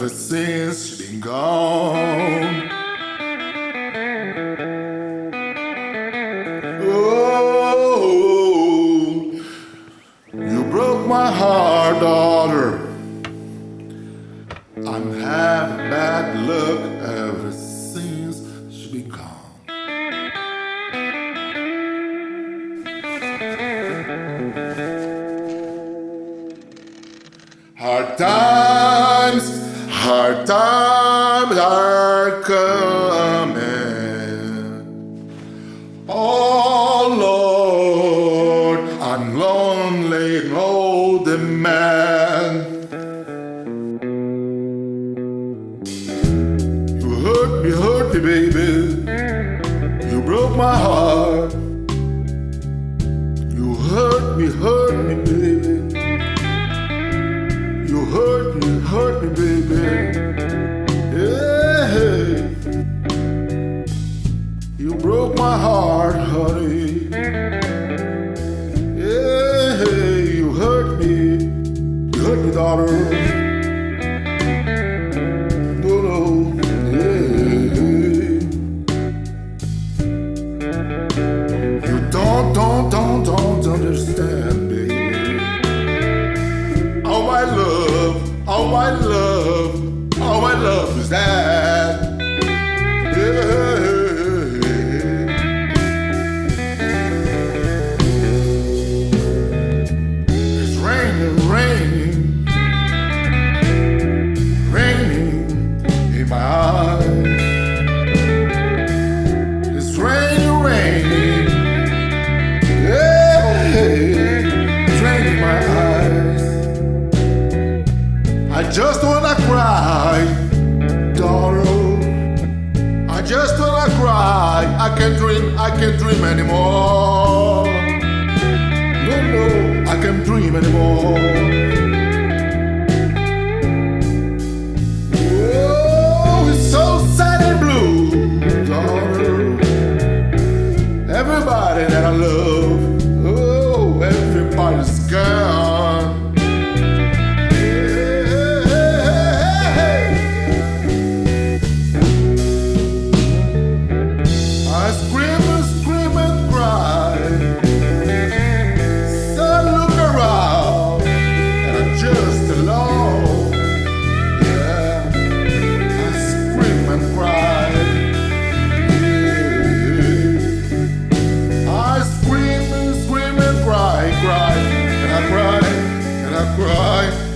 ever since she's been gone. Oh, you broke my heart, daughter. I'm having bad luck ever since she's been gone. Hard times are coming. Oh Lord, I'm lonely and old man. You hurt me, baby. You broke my heart. You hurt me, baby. You hurt me, baby. Yeah. You broke my heart, honey. Yeah, you hurt me, daughter. No, yeah. You don't understand, baby. All my love is that. Yeah. It's raining in my eyes. It's raining. Yeah. It's raining in my eyes. I just wanna cry, daughter. I just wanna cry. I can't dream anymore. No, I can't dream anymore. Oh, it's so sad and blue, daughter. Everybody that I love, oh, everybody's gone. Cry.